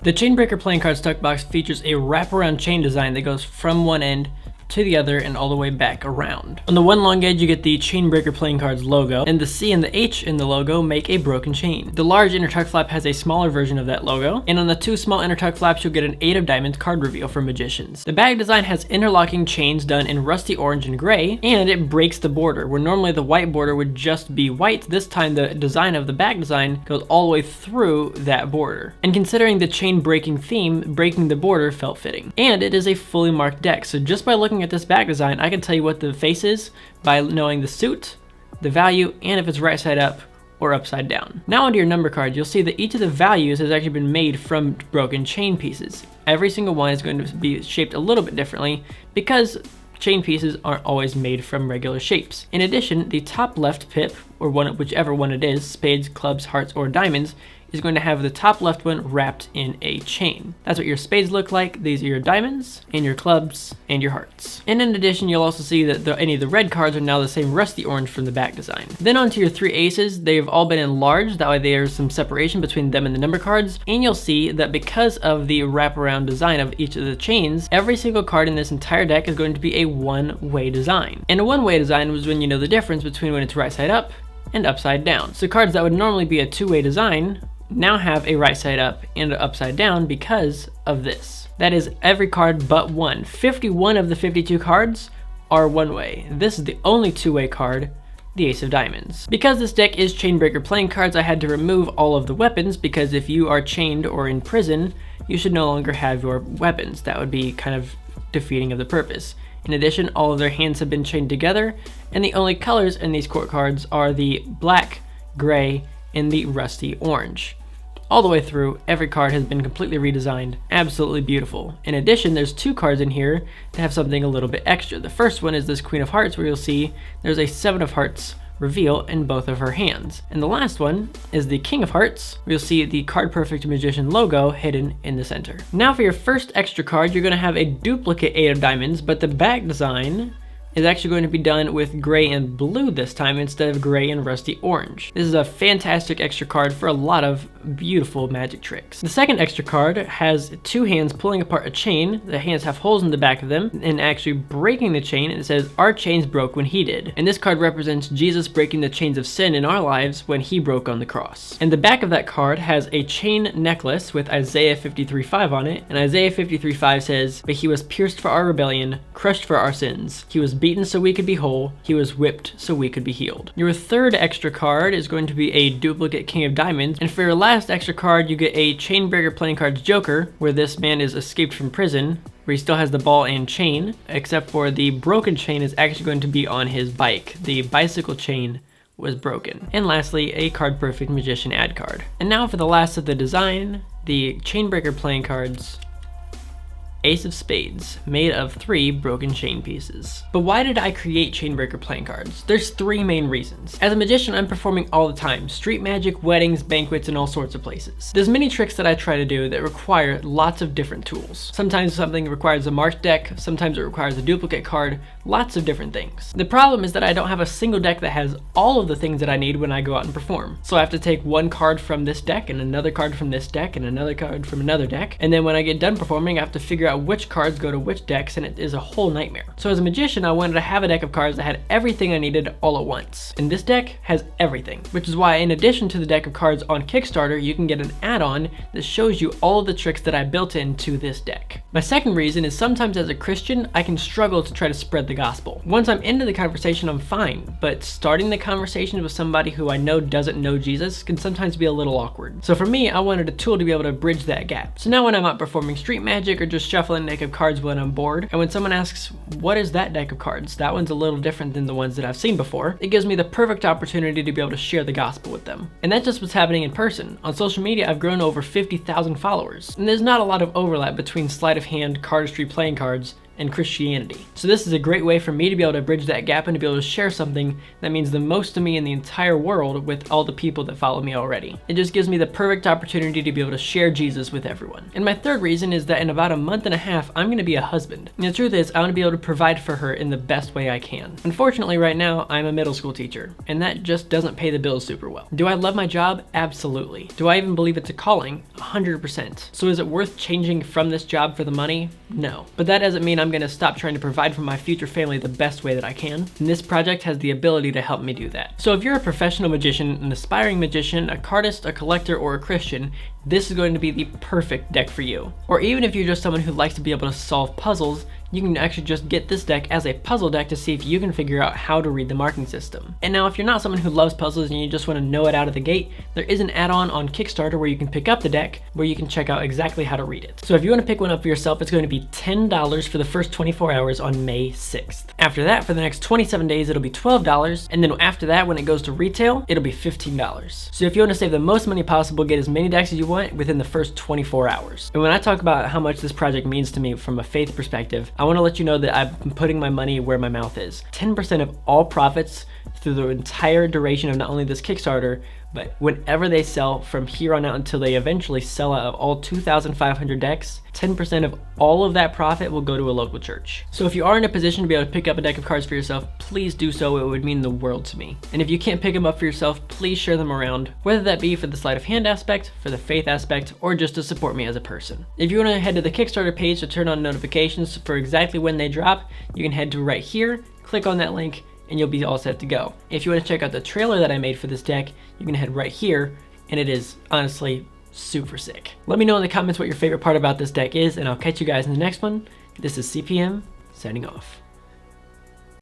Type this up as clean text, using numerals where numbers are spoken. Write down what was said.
The Chainbreaker playing cards tuck box features a wraparound chain design that goes from one end to the other and all the way back around. On the one long edge, you get the Chainbreaker playing cards logo, and the C and the H in the logo make a broken chain. The large inner tuck flap has a smaller version of that logo, and on the two small inner tuck flaps, you'll get an 8 of diamonds card reveal for magicians. The bag design has interlocking chains done in rusty orange and gray, and it breaks the border. Where normally the white border would just be white, this time the design of the bag design goes all the way through that border. And considering the chain breaking theme, breaking the border felt fitting. And it is a fully marked deck, so just by looking at this bag design, I can tell you what the face is by knowing the suit, the value, and if it's right side up or upside down. Now onto your number card, you'll see that each of the values has actually been made from broken chain pieces. Every single one is going to be shaped a little bit differently because chain pieces aren't always made from regular shapes. In addition, the top left pip, or whichever one it is, spades, clubs, hearts, or diamonds, is going to have the top left one wrapped in a chain. That's what your spades look like. These are your diamonds, and your clubs, and your hearts. And in addition, you'll also see that any of the red cards are now the same rusty orange from the back design. Then onto your 3 aces, they've all been enlarged, that way there's some separation between them and the number cards, and you'll see that because of the wraparound design of each of the chains, every single card in this entire deck is going to be a one-way design. And a one-way design was when you know the difference between when it's right side up and upside down. So cards that would normally be a two-way design now have a right side up and an upside down because of this. That is every card but one. 51 of the 52 cards are one way. This is the only two-way card, the Ace of Diamonds. Because this deck is Chainbreaker playing cards, I had to remove all of the weapons because if you are chained or in prison, you should no longer have your weapons. That would be kind of defeating of the purpose. In addition, all of their hands have been chained together, and the only colors in these court cards are the black, gray, and the rusty orange. All the way through, every card has been completely redesigned. Absolutely beautiful. In addition, there's 2 cards in here that have something a little bit extra. The first one is this Queen of Hearts, where you'll see there's a 7 of Hearts reveal in both of her hands. And the last one is the King of Hearts, where you'll see the Card Perfect Magician logo hidden in the center. Now for your first extra card, you're going to have a duplicate 8 of Diamonds, but the back design is actually going to be done with gray and blue this time instead of gray and rusty orange. This is a fantastic extra card for a lot of beautiful magic tricks. The second extra card has 2 hands pulling apart a chain. The hands have holes in the back of them and actually breaking the chain, and it says, "Our chains broke when he did." And this card represents Jesus breaking the chains of sin in our lives when he broke on the cross. And the back of that card has a chain necklace with Isaiah 53:5 on it, and Isaiah 53:5 says, "But he was pierced for our rebellion, crushed for our sins. He was beaten so we could be whole. He was whipped so we could be healed." Your third extra card is going to be a duplicate King of Diamonds, and for your last extra card, you get a Chainbreaker playing cards Joker, where this man is escaped from prison, where he still has the ball and chain, except for the broken chain is actually going to be on his bike. The bicycle chain was broken. And lastly, a Card Perfect Magician ad card. And now for the last of the design, the Chainbreaker playing cards Ace of Spades, made of 3 broken chain pieces. But why did I create Chainbreaker playing cards? There's 3 main reasons. As a magician, I'm performing all the time. Street magic, weddings, banquets, and all sorts of places. There's many tricks that I try to do that require lots of different tools. Sometimes something requires a marked deck, sometimes it requires a duplicate card, lots of different things. The problem is that I don't have a single deck that has all of the things that I need when I go out and perform. So I have to take one card from this deck, and another card from this deck, and another card from another deck, and then when I get done performing, I have to figure out which cards go to which decks, and it is a whole nightmare. So as a magician, I wanted to have a deck of cards that had everything I needed all at once. And this deck has everything, which is why in addition to the deck of cards on Kickstarter, you can get an add-on that shows you all of the tricks that I built into this deck. My second reason is sometimes as a Christian, I can struggle to try to spread the gospel. Once I'm into the conversation, I'm fine, but starting the conversation with somebody who I know doesn't know Jesus can sometimes be a little awkward. So for me, I wanted a tool to be able to bridge that gap. So now when I'm out performing street magic or just shuffling a deck of cards when I'm bored, and when someone asks, "What is that deck of cards? That one's a little different than the ones that I've seen before," it gives me the perfect opportunity to be able to share the gospel with them. And that's just what's happening in person. On social media, I've grown over 50,000 followers, and there's not a lot of overlap between sleight of hand cardistry playing cards and Christianity. So this is a great way for me to be able to bridge that gap and to be able to share something that means the most to me in the entire world with all the people that follow me already. It just gives me the perfect opportunity to be able to share Jesus with everyone. And my third reason is that in about a month and a half, I'm going to be a husband. And the truth is, I want to be able to provide for her in the best way I can. Unfortunately, right now, I'm a middle school teacher, and that just doesn't pay the bills super well. Do I love my job? Absolutely. Do I even believe it's a calling? 100%. So is it worth changing from this job for the money? No. But that doesn't mean I'm going to stop trying to provide for my future family the best way that I can. And this project has the ability to help me do that. So if you're a professional magician, an aspiring magician, a cardist, a collector, or a Christian, this is going to be the perfect deck for you. Or even if you're just someone who likes to be able to solve puzzles, you can actually just get this deck as a puzzle deck to see if you can figure out how to read the marking system. And now if you're not someone who loves puzzles and you just want to know it out of the gate, there is an add-on on Kickstarter where you can pick up the deck where you can check out exactly how to read it. So if you want to pick one up for yourself, it's going to be $10 for the first 24 hours on May 6th. After that, for the next 27 days, it'll be $12. And then after that, when it goes to retail, it'll be $15. So if you want to save the most money possible, get as many decks as you want within the first 24 hours. And when I talk about how much this project means to me from a faith perspective, I want to let you know that I'm putting my money where my mouth is. 10% of all profits through the entire duration of not only this Kickstarter, but whenever they sell from here on out until they eventually sell out of all 2,500 decks, 10% of all of that profit will go to a local church. So if you are in a position to be able to pick up a deck of cards for yourself, please do so. It would mean the world to me. And if you can't pick them up for yourself, please share them around, whether that be for the sleight of hand aspect, for the faith aspect, or just to support me as a person. If you want to head to the Kickstarter page to turn on notifications for exactly when they drop, you can head to right here, click on that link, and you'll be all set to go. If you want to check out the trailer that I made for this deck, you can head right here, and it is honestly super sick. Let me know in the comments what your favorite part about this deck is, and I'll catch you guys in the next one. This is CPM, signing off.